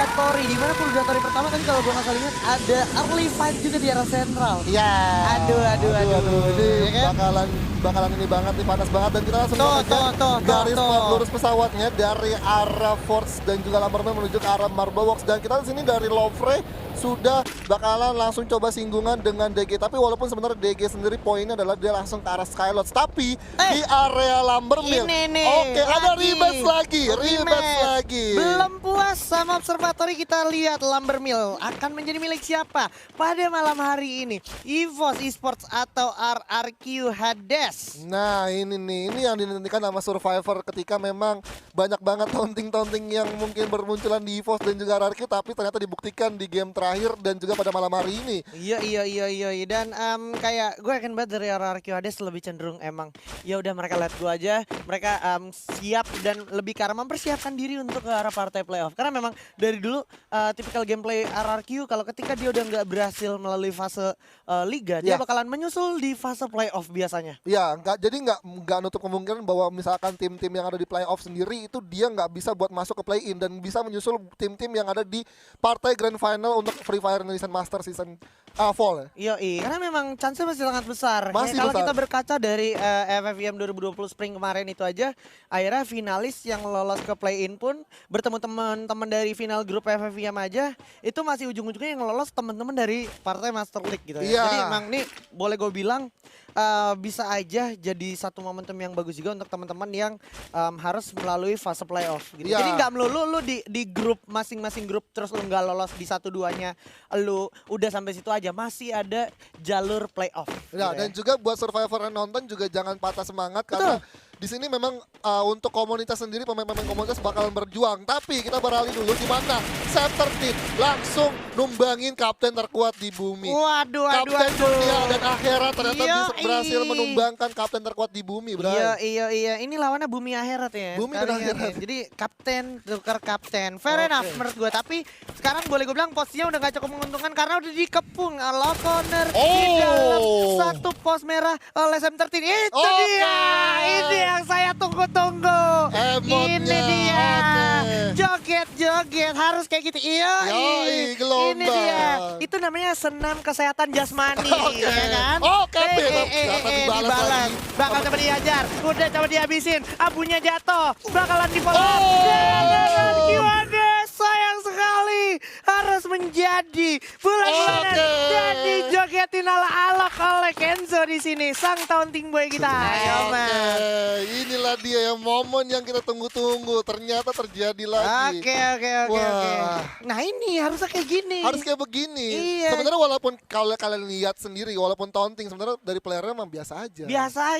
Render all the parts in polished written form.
Purgatory, di mana Purgatory pertama tadi kalau gue nggak salah ingat ada early fight juga di arah sentral. Iya. Aduh. Ini Ya kan? bakalan ini banget nih, panas banget, dan kita langsung lihat aja Tuh, garis tuh. lurus pesawatnya dari arah Force dan juga Lamberman menuju ke arah Marble Works, dan kita di sini dari Lovre sudah bakalan langsung coba singgungan dengan DG, tapi walaupun sebenarnya DG sendiri poinnya adalah dia langsung ke arah Skylots, tapi di area Lambermill. Ini nih, Oke, ada lagi. rematch lagi. Belum puas sama Observatory, kita lihat Lambermill akan menjadi milik siapa pada malam hari ini. EVOS Esports atau RRQ Hades. Nah ini yang dinantikan sama Survivor ketika memang banyak banget taunting-taunting yang mungkin bermunculan di EVOS dan juga RRQ, tapi ternyata dibuktikan di game terakhir dan juga pada malam hari ini. Iya. Dan kayak gue yakin banget dari RRQ Hades lebih cenderung emang ya udah mereka let go aja. Mereka siap dan lebih ke arah mempersiapkan diri untuk ke arah partai playoff. Karena memang dari dulu tipikal gameplay RRQ kalau ketika dia udah nggak berhasil melalui fase liga, dia bakalan menyusul di fase playoff biasanya. Ya, nggak nutup kemungkinan bahwa misalkan tim-tim yang ada di playoff sendiri itu dia nggak bisa buat masuk ke play-in dan bisa menyusul tim-tim yang ada di partai grand final untuk Free Fire Indonesian Master Season Fall. Iya, karena memang chance masih sangat besar. Masih Kalau besar. kita berkaca dari FFVM 2020 Spring kemarin itu aja, akhirnya finalis yang lolos ke play-in pun bertemu teman-teman dari final grup FFVM aja, itu masih ujung-ujungnya yang lolos teman-teman dari partai Master League gitu ya. Iya. Jadi emang nih boleh gue bilang bisa aja jadi satu momentum yang bagus juga untuk teman-teman yang harus melalui fase playoff gitu. Iya. Jadi nggak melulu lu di grup masing-masing grup terus lu nggak lolos di 1-2-nya, lu udah sampai situ aja, masih ada jalur playoff. Ya, gitu dan juga buat Survivor yang nonton juga jangan patah semangat. Betul. Karena di sini memang untuk komunitas sendiri pemain-pemain komunitas bakalan berjuang. Tapi kita beralih dulu di mana Center13 langsung numbangin kapten terkuat di bumi. Waduh. Kapten dunia dan akhirat ternyata Iya, bisa berhasil menumbangkan kapten terkuat di bumi, bro. Iya. Ini lawannya Bumi Akhirat ya. Bumi dan Kali ini. Akhirat. Jadi kapten tukar kapten. Fair enough menurut gue. Tapi sekarang boleh gue bilang posisinya udah gak cukup menguntungkan karena udah dikepung Low Corner di dalam satu pos merah oleh Center13. Itu dia. Ini yang saya tunggu-tunggu. Emotnya, Ini dia. oke. Joget harus kayak gitu. Yoi, gelombang. Ini dia. Itu namanya senam kesehatan jasmani. Oke. Ya kan? Oke, ternyata dibalas dibalas. lagi. Bakal coba diajar. Udah coba dihabisin. Abunya jatuh. Bakalan di follow up. Oh. Dan gimana? Sayang sekali. Harus menjadi bulan-bulanan. Oke. Dan dijogetin ala-alok oleh Kenzo di sini. Sang taunting boy kita. Ayo, Oke, man. inilah dia yang momen yang kita tunggu-tunggu. Ternyata terjadi lagi. Oke. Wah. Nah ini harusnya kayak gini. Harus kayak begini. Iya. Sebenarnya walaupun kalau kalian lihat sendiri, walaupun taunting, sebenarnya dari playernya emang biasa aja. Biasa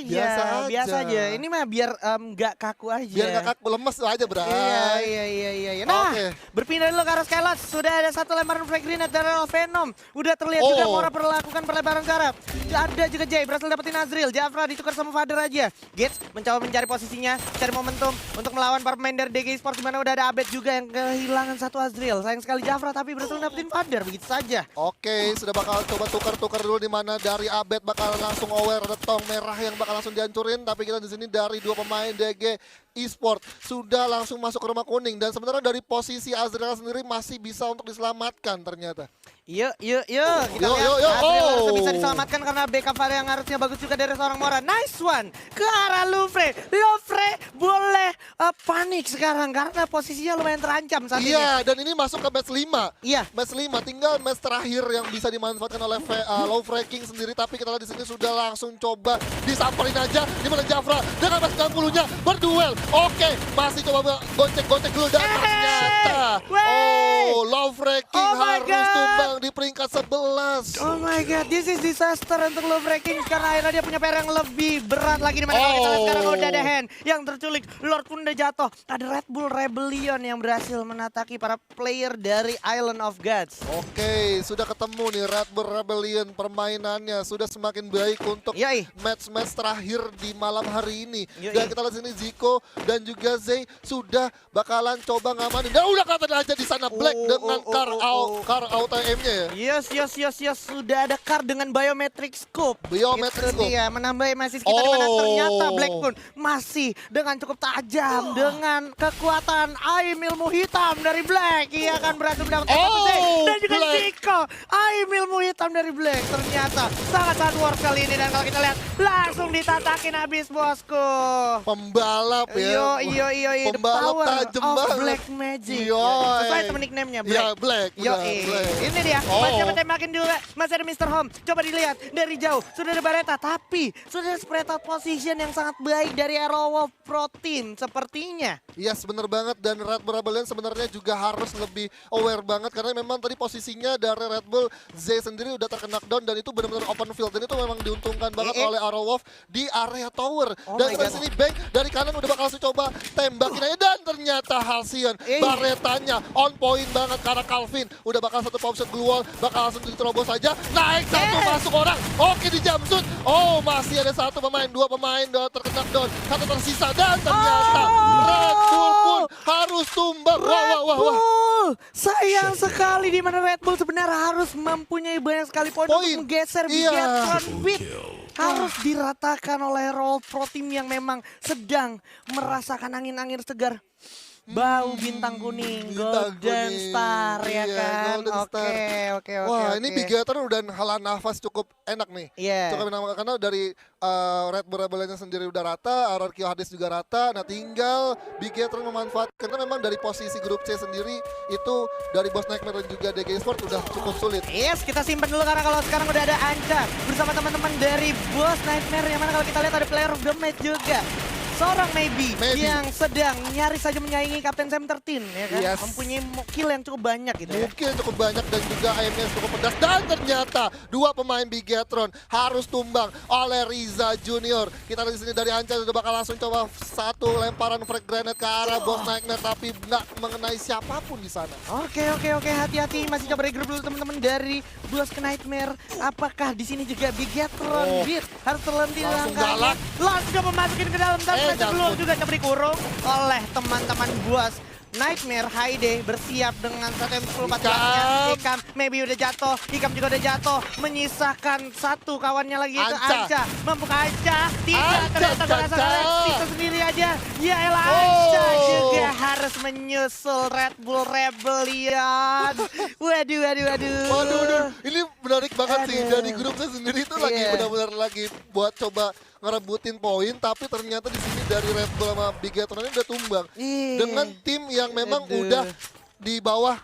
aja. Ini mah biar nggak kaku aja. Biar gak kaku, lemes aja, bro. Iya. Nah, Oke. berpindah dulu ke arah Skylots. Sudah ada satu lemparan frag grenade dari Venom. Udah terlihat juga Mora perlakukan perlebaran jarak. Ada juga Jay berhasil dapetin Azril. Jafra ditukar sama Father aja. Gates mencoba mencari posisinya, cari momentum untuk melawan para pemain dari DG Esports, di mana udah ada Abed juga yang kehilangan satu Azril. Sayang sekali Jafra tapi berhasil dapetin Father begitu saja. Oke, sudah bakal coba tukar-tukar dulu di mana dari Abed bakal langsung aware ada tong merah yang bakal langsung dihancurin, tapi kita di sini dari dua pemain DG Esports sudah langsung masuk ke rumah kuning, dan sebenarnya dari posisi Azrael sendiri masih bisa untuk diselamatkan ternyata. Yuk. Kita lihat Azril harusnya bisa diselamatkan karena backup fire yang harusnya bagus juga dari seorang Mora. Nice one ke arah Lovre. Lovre boleh panik sekarang karena posisinya lumayan terancam saat ini. Iya, dan ini masuk ke match 5. Iya. Match 5, tinggal match terakhir yang bisa dimanfaatkan oleh Lovre King sendiri, tapi kita lihat di sini sudah langsung coba disamperin aja di mana Jafra dengan match 90-nya berduel. Oke, masih coba gocek dulu dan ternyata Lovre King harus tumbang di peringkat 11. Oh my god, this is disaster untuk Lovre King karena akhirnya dia punya PR yang lebih berat lagi, di mana kalau kita lihat sekarang udah ada Hand yang terculik, Lord pun udah jatuh. Ada Red Bull Rebellion yang berhasil menataki para player dari Island of Gods. Oke, sudah ketemu nih Red Bull Rebellion, permainannya sudah semakin baik untuk match-match terakhir di malam hari ini. Dan kita lihat sini Zico dan juga Zay sudah bakalan coba ngamanin. Dan udah kata aja di sana Black dengan Car Auto MG timnya ya. Yes. Sudah ada card dengan biometric scope. Biometric Itu scope. dia, menambah MSI kita di mana ternyata Oh. Black pun masih dengan cukup tajam dengan kekuatan aim ilmu hitam dari Black. Ia akan berhasil mendapatkan satu save. Dan juga Black. Zico, aim ilmu hitam dari Black. Ternyata sangat worth kali ini. Dan kalau kita lihat, langsung ditatakin habis bosku. Pembalap ya. Yo, the Pembalap power tajem of banget. Black Magic. Yoi. Sesuai sama nickname-nya, Black. Iya, Black. Yo, Benar, Black. ini dia. Oh. Masih coba tembakin juga. Masih ada Mr. Home. Coba dilihat dari jauh. Sudah ada Bareta, tapi sudah ada spread out position yang sangat baik dari Arrow Pro Team sepertinya. Yes, bener banget. Dan Red Bull Rebellion sebenarnya juga harus lebih aware banget. Karena memang tadi posisinya dari Red Bull Z sendiri udah terkena knockdown. Dan itu benar-benar open field. Dan itu memang diuntungkan banget oleh Arrow Wolf di area tower. Oh Dan my dari God. sini Bank dari kanan udah bakal langsung coba tembakin aja. Dan ternyata Halcyon Baretanya on point banget. Karena Calvin udah bakal satu pop shot glue wall. Bakal langsung diterobos saja. Naik satu masuk orang. Oke di jump shoot. Oh masih ada satu pemain. Dua pemain udah terkena knockdown. Satu tersisa. Dan ternyata Red Bull pun harus tumbang. Red Wah. Bull! Sayang sekali di mana Red Bull sebenarnya harus mempunyai banyak sekali poin untuk menggeser Iya. Bigatron Beat. Harus diratakan oleh Arrow Pro Team yang memang sedang merasakan angin-angin segar. Bau bintang kuning, Bintang Golden kuning. Star ya Iya, kan. Golden Star. Oke. Wah ini Bigatron udah hela nafas cukup enak nih. Iya. Cukup enak karena dari Red Bull Rebellion sendiri udah rata, RRQ Hades juga rata. Nah tinggal Bigatron memanfaatkan karena memang dari posisi grup C sendiri itu dari Boss Nightmare dan juga DG Sport udah cukup sulit. Yes, kita simpan dulu karena kalau sekarang udah ada Anca bersama teman-teman dari Boss Nightmare yang mana kalau kita lihat ada player of the match juga. Seorang Maybe yang sedang nyaris saja menyaingi Kapten Sam 13 ya kan. Yes. Mempunyai kill yang cukup banyak gitu ya. Mungkin cukup banyak dan juga aimnya cukup pedas. Dan ternyata dua pemain Bigatron harus tumbang oleh Riza Junior. Kita lihat di sini dari Anca udah bakal langsung coba satu lemparan frag grenade ke arah Boss Nightmare tapi nggak mengenai siapapun di sana. Oke, hati-hati masih coba regroup dulu teman-teman dari Boss Nightmare. Apakah di sini juga Bigatron Beat harus terhenti Langsung langkahnya? galak. Langsung coba masukin ke dalam tapi belum jatuh. juga coba dikurung oleh teman-teman Boss Nightmare. Haide bersiap dengan satu M10 Ikam maybe udah jatuh, Ikam juga udah jatuh, menyisakan satu kawannya lagi itu Anca. Mampu Anca? Tidak, ternyata berhasil itu sendiri aja. Ya elah, Anca juga harus menyusul Red Bull Rebellion. Waduh. Ini menarik banget sih dari grupnya sendiri itu lagi Iya. benar-benar lagi buat coba ngerebutin poin tapi ternyata di sini dari Red Bull sama Bigatron ini udah tumbang dengan tim yang memang udah di bawah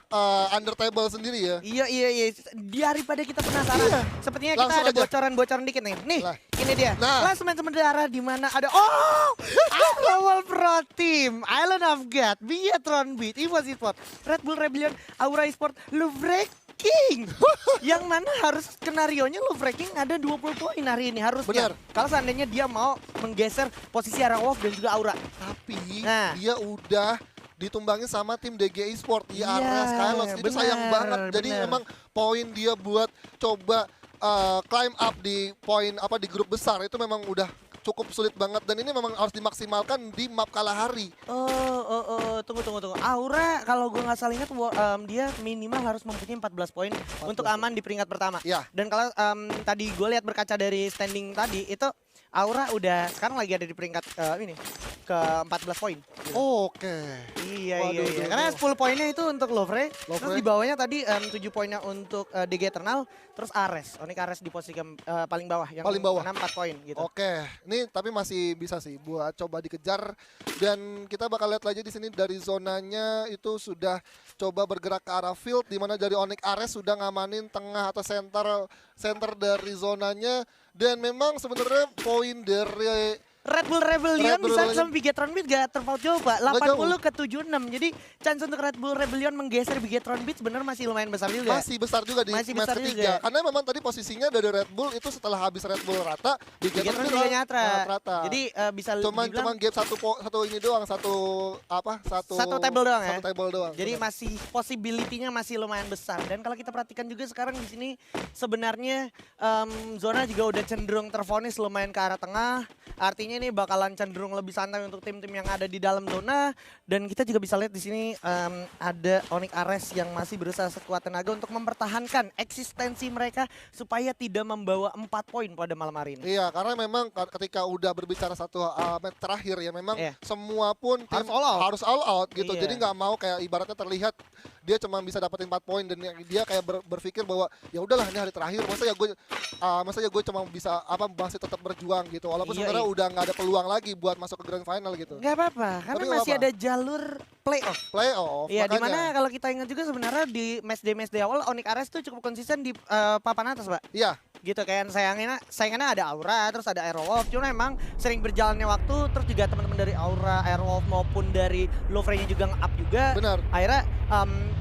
under table sendiri ya. Iya. Daripada kita penasaran, Iya. sepertinya kita Langsung ada aja. bocoran dikit nih. Nih, Lah. ini dia. Nah. Langsung main sementara di mana ada Arrow Pro Team, Island of God, Bigatron Beat, EVO Sport, Red Bull Rebellion, Aura Esport, King. Yang mana harus skenarionya King ada 20 poin hari ini harusnya. Benar. Kalau seandainya dia mau menggeser posisi Arrow Wolf dan juga Aura. Tapi Nah. dia udah ditumbangin sama tim DGI Sport di Iya, area Skylots. Itu sayang banget. Jadi bener. memang poin dia buat coba climb up di poin di grup besar itu memang udah cukup sulit banget dan ini memang harus dimaksimalkan di map Kalahari. Tunggu. Aura kalau gue nggak salah ingat dia minimal harus mempunyai 14 poin untuk aman di peringkat pertama. Ya. Dan kalau tadi gue lihat berkaca dari standing tadi itu Aura udah sekarang lagi ada di peringkat ke 14 poin. Oke. Iya. Waduh. Karena 10 poinnya itu untuk Lovre. Terus Lovre. di bawahnya tadi 7 poinnya untuk DG Eternal, terus Ares. Onyx Ares di posisi paling bawah yang Paling bawah. 4 poin gitu. Oke, ini tapi masih bisa sih buat coba dikejar dan kita bakal lihat lagi di sini dari zonanya itu sudah coba bergerak ke arah field di mana dari Onyx Ares sudah ngamanin tengah atau center dari zonanya dan memang sebenarnya poin dari Red Bull Rebellion Red Bull bisa Rebellion. sama Bigatron Beat gak terpaut jauh Pak, Nggak 80 ke 76. Jadi chance untuk Red Bull Rebellion menggeser Bigatron Beat sebenarnya masih lumayan besar juga. masih besar juga di Masih match besar ketiga. juga. Karena memang tadi posisinya dari Red Bull itu setelah habis Red Bull rata, Bigatron juga nyatra. rata. Jadi bisa cuman dibilang gap satu ini doang, satu table doang ya. Satu table doang. jadi benar. masih possibility-nya masih lumayan besar. Dan kalau kita perhatikan juga sekarang di sini sebenarnya zona juga udah cenderung terfonis lumayan ke arah tengah. Artinya ini bakalan cenderung lebih santai untuk tim-tim yang ada di dalam zona. Dan kita juga bisa lihat di sini ada Onyx Ares yang masih berusaha sekuat tenaga untuk mempertahankan eksistensi mereka supaya tidak membawa 4 poin pada malam hari ini. Iya, karena memang ketika udah berbicara satu match terakhir ya memang Iya. semua pun tim harus all out gitu. Iya. Jadi nggak mau kayak ibaratnya terlihat dia cuma bisa dapetin 4 poin dan dia kayak berpikir bahwa ya udahlah ini hari terakhir masa ya gue cuma bisa masih tetap berjuang gitu. Walaupun Iya, sebenarnya iya. udah nggak ada peluang lagi buat masuk ke grand final gitu. Nggak apa-apa, karena Tapi nggak masih apa-apa. ada jalur playoff. Playoff. Iya, makanya. dimana kalau kita ingat juga sebenarnya di match day awal Onyx Ares tuh cukup konsisten di papan atas, Pak. Iya, Gitu kan, sayangannya ada Aura, terus ada Aerowolf. Cuma emang sering berjalannya waktu, terus juga teman-teman dari Aura, Aerowolf maupun dari Lovre-nya juga nge-up juga. benar. Akhirnya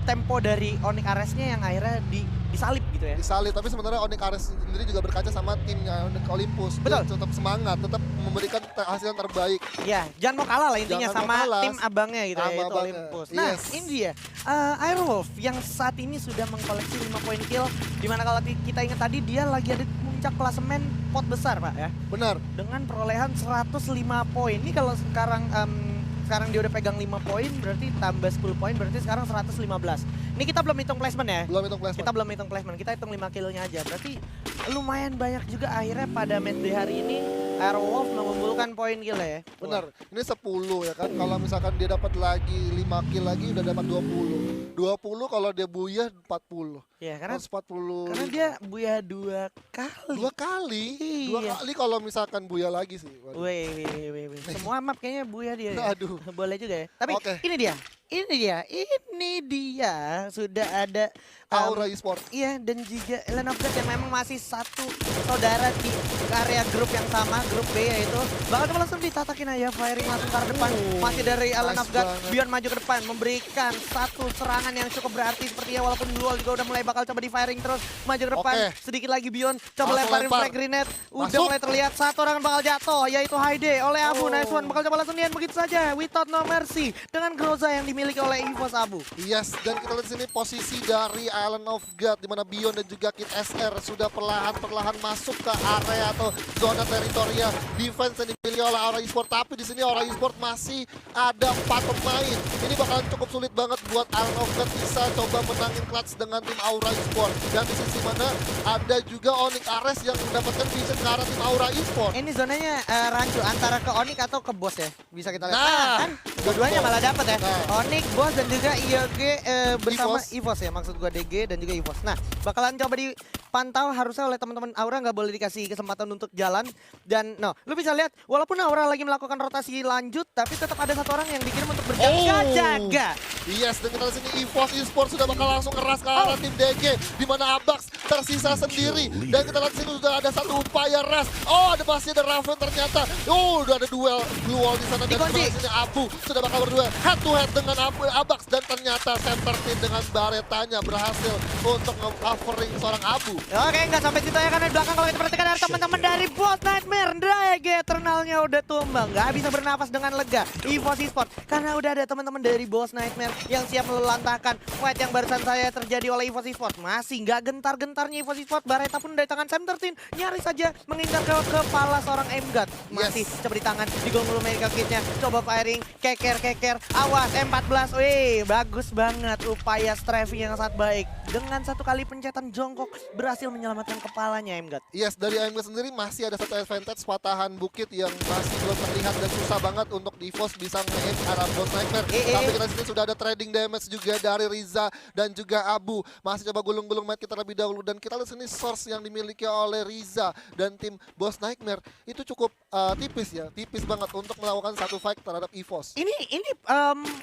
tempo dari Onyx Ares-nya yang akhirnya disalip gitu ya. Disalib, tapi sebenarnya Onyx Ares sendiri juga berkaca sama timnya Onyx Olympus. Dia Betul. tetap semangat, tetap memberikan hasil yang terbaik. Ya, jangan mau kalah lah intinya Jangan mau sama kalah. tim abangnya gitu ya, Sama itu abangnya. Olympus. Nah, Yes. ini dia Aerowolf yang saat ini sudah mengkoleksi 5 poin kill. Dimana kalau kita ingat tadi dia lagi ada di puncak klasemen pot besar, Pak ya. Benar. Dengan perolehan 105 poin. Ini kalau sekarang dia udah pegang 5 poin berarti tambah 10 poin berarti sekarang 115. Ini kita belum hitung placement ya. Belum hitung placement. Kita belum hitung placement, kita hitung 5 killnya aja. Berarti lumayan banyak juga akhirnya pada match day hari ini Aerowolf mengumpulkan poin kill ya. Benar, ini 10 ya kan. Kalau misalkan dia dapat lagi 5 kill lagi udah dapat 20. 20 kalau dia buyah 40. Ya, karena 140. dia buya 2 kali. 2 kali. 2 Iya. kali kalau misalkan buya lagi sih. Waduh. Wih. Semua map kayaknya buya dia ya. Aduh. Boleh juga ya. Tapi Oke. ini dia sudah ada Aura Esport. iya, dan juga Ellen of God yang memang masih satu saudara di area grup yang sama, grup B yaitu. Bakal coba langsung ditatakin aja, firing langsung ke arah depan. Masih dari Ellen nice of God, banget. Bion maju ke depan, memberikan satu serangan yang cukup berarti sepertinya walaupun Duel juga udah mulai bakal coba di firing terus. Maju ke depan, Oke. sedikit lagi Bion, coba Langsung lemparin lempar. frag grenade. Udah Masuk. mulai terlihat satu orang bakal jatuh, yaitu Haide oleh Abu. Oh. Nice one, bakal coba langsung dian begitu saja, without no mercy. Dengan Groza yang dimiliki oleh Evos Abu. Yes, dan kita lihat di sini posisi dari Island of God di mana Bion dan juga Kid SR sudah perlahan-perlahan masuk ke area atau zona teritorial defense yang dimiliki oleh Aura Esport. Tapi di sini Aura Esport masih ada 4 pemain. Ini bakalan cukup sulit banget buat Island of God bisa coba menangin clutch dengan tim Aura Esport. Dan di sisi mana ada juga Onyx Ares yang mendapatkan vision ke arah tim Aura Esport. Ini zonanya rancu antara ke Onyx atau ke Boss ya. Bisa kita lihat. Nah, Kan dua-duanya malah dapat ya. Nah. Onyx, Boss dan juga IOG bersama EVOS. EVOS ya. Maksud gua DG dan juga EVOS. Nah, bakalan coba dipantau harusnya oleh teman-teman Aura, nggak boleh dikasih kesempatan untuk jalan. Dan lu bisa lihat walaupun Aura lagi melakukan rotasi lanjut tapi tetap ada satu orang yang dikirim untuk berjaga-jaga. Yes, dan kita lihat sini EVOS Esports sudah bakal langsung keras ke arah tim DG di mana Abax tersisa sendiri. Dan kita lihat sini sudah ada satu upaya ras. Oh, ada masih ada Raven ternyata. Oh, udah ada duel blue wall di sana dan Dikunci. kita lihat sini Abu sudah bakal berduel head to head dengan Abax dan ternyata Center Team dengan baretanya berhasil untuk nge-covering seorang Abu. Oke, nggak sampai situ ya karena di belakang kalau kita perhatikan ada teman-teman dari Boss Nightmare. Drage Eternalnya udah tumbang, nggak bisa bernafas dengan lega. EVOS Esports karena udah ada teman-teman dari Boss Nightmare yang siap melantahkan fight yang barusan saya terjadi oleh EVOS Esports. Masih nggak gentar-gentarnya EVOS Esports. Bareta pun dari tangan Sam 13 nyaris saja mengincar ke kepala seorang M-God. Masih coba di tangan digulung-gulung medical kitnya. Coba firing, keker. Awas M14. Wih, bagus banget upaya strafing yang sangat baik. Dengan satu kali pencetan jongkok berhasil menyelamatkan kepalanya M-God. Yes, dari AMG sendiri masih ada satu advantage patahan bukit yang masih belum terlihat dan susah banget untuk EVOS bisa nge-aim arah Boss Nightmare. Tapi kita sini sudah ada trading damage juga dari Riza dan juga Abu. Masih coba gulung-gulung match kita terlebih dahulu dan kita lihat sini source yang dimiliki oleh Riza dan tim Boss Nightmare itu cukup tipis ya, tipis banget untuk melakukan satu fight terhadap EVOS. Ini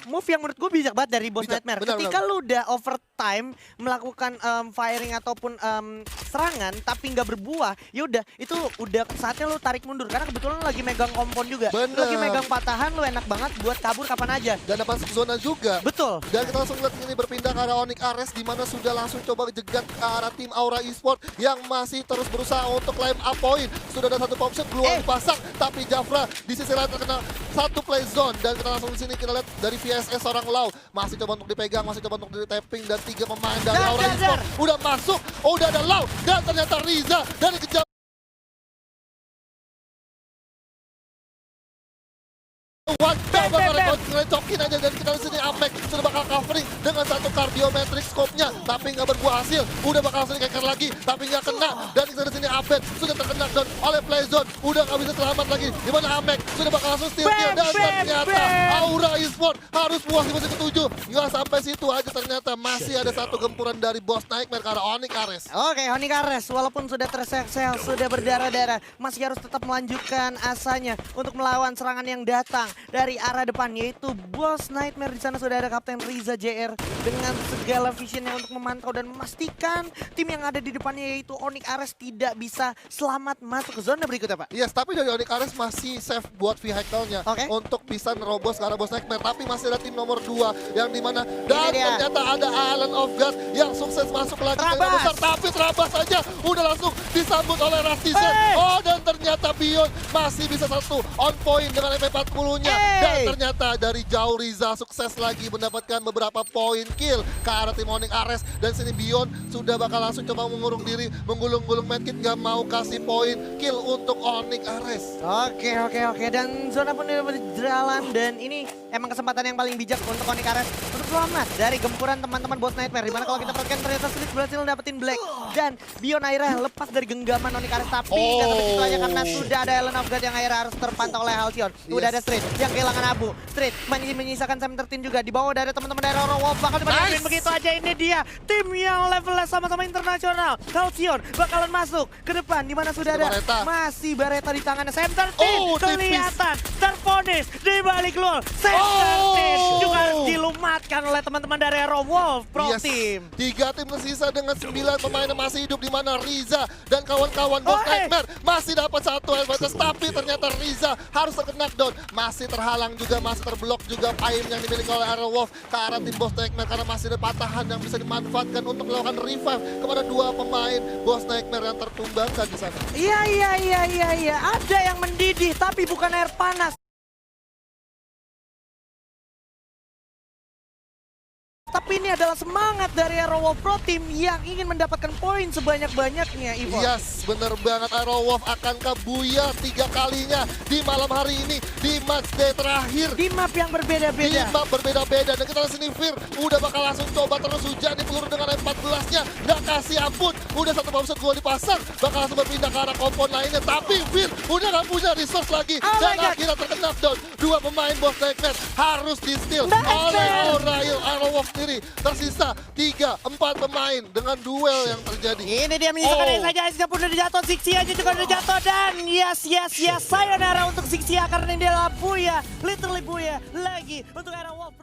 move yang menurut gue bijak banget dari Boss Bijak, Nightmare. benar, Ketika lu udah overtime melakukan firing ataupun serangan tapi nggak berbuah, ya udah itu udah saatnya lu tarik mundur karena kebetulan lu lagi megang kompon juga. Lu Bener. lagi megang patahan, lu enak banget buat kabur kapan aja. Dan dapat zona juga. Betul. Dan kita langsung lihat ini berpindah ke arah Onyx Ares di mana sudah langsung coba jegat ke arah tim Aura Esport yang masih terus berusaha untuk climb up point. Sudah ada satu pop shot keluar dipasang, tapi Jafra di sisi lain terkena satu play zone dan kita langsung di sini kita lihat dari VSS seorang Lau masih coba untuk dipegang, masih coba untuk di tapping dan 3 pemain dari Aura Esport udah masuk, udah ada Lau dan ternyata Riza dari kejauhan One coba recokin aja dan kita di sini Amek sudah bakal covering dengan satu cardiometric scope-nya tapi nggak berbuah hasil. Udah bakal langsung keker lagi tapi nggak kena dan kita di sini Abed sudah terkena down oleh Playzone. Udah nggak bisa selamat lagi. Di mana Amek sudah bakal langsung steal kill dan ternyata Aura Esports harus puas di musim ke-7. Nggak sampai situ aja ternyata masih ada satu gempuran dari Boss Nightmare karena Onyx Ares. Oke, Onyx Ares walaupun sudah terseksel, sudah berdarah-darah, masih harus tetap melanjutkan asanya untuk melawan serangan yang datang dari arah depan, yaitu Boss Nightmare. Di sana sudah ada Kapten Riza JR dengan segala visionnya untuk memantau dan memastikan tim yang ada di depannya yaitu Onyx Ares tidak bisa selamat masuk ke zona berikutnya, Pak. Yes, tapi dari Onyx Ares masih safe buat vehicle-nya untuk bisa nerobos ke arah Boss Nightmare. Tapi masih ada tim nomor 2 yang dimana dan ternyata ada Island of God yang sukses masuk lagi ke lima besar. Tapi Trabas saja udah langsung disambut oleh Rastizen. Oh, dan ternyata Beyond masih bisa satu on point dengan MP40-nya. Dan ternyata dari jauh Riza sukses lagi mendapatkan beberapa poin kill ke arah tim Onyx Ares. Dan sini Beyond sudah bakal langsung coba mengurung diri, menggulung-gulung medkit, gak mau kasih poin kill untuk Onyx Ares. Oke. Dan zona pun udah berjalan dan ini emang kesempatan yang paling bijak untuk Onyx Ares untuk selamat dari gempuran teman-teman Boss Nightmare. Dimana kalau kita perhatikan ternyata Street berhasil dapetin Black dan Beyond akhirnya lepas dari genggaman Onyx Ares. Tapi nggak sampai situ aja karena sudah ada Island of God yang akhirnya harus terpantau oleh Halcyon. Udah ada Street yang kehilangan Abu. Street menyisakan Sam 13 juga. Di bawah udah ada teman-teman dari Wolf bakal dibantuin begitu aja. Ini dia tim yang levelnya sama-sama internasional. Halcyon bakalan masuk ke depan dimana sudah ada masih Bareta di tangannya. Sam 13 kelihatan terfonis di balik luar. Sam 13 juga dilumatkan oleh teman-teman dari Wolf Pro Team. 3 tim tersisa dengan 9 pemain yang masih hidup di mana Riza dan kawan-kawan Boss Nightmare masih dapat satu advantage, tapi ternyata Riza harus terkena knockdown, masih terhalang juga, masih terblok juga aim yang dimiliki oleh Wolf ke arah tim Boss Nightmare karena masih ada patahan yang bisa dimanfaatkan untuk melakukan revive kepada 2 pemain Boss Nightmare yang tertumbangkan di sana. Iya, ada yang mendidih tapi bukan air panas. Tapi ini adalah semangat dari Aerowolf Pro Team yang ingin mendapatkan poin sebanyak-banyaknya, Ivo. Yes, bener banget. Aerowolf akan kebuya 3 kalinya di malam hari ini di match day terakhir. Di map yang berbeda-beda. Di map berbeda-beda. Dan kita lihat sini Fir udah bakal langsung coba terus hujani peluru dengan M14-nya. Nggak kasih ampun. Udah satu bombset gua dipasang. Bakal langsung berpindah ke arah kompon lainnya. Tapi Fir udah nggak punya resource lagi. Dan akhirnya terkena down. 2 pemain Boss Nightmare harus di-steal oleh Oriel. Aerowolf sendiri tersisa 3-4 pemain dengan duel yang terjadi. Ini dia menyisakan saja, Aizka pun udah jatuh, Zixia juga udah jatuh dan yes, sayonara untuk Zixia karena dia adalah Buya, literally Buya lagi untuk Aerowolf.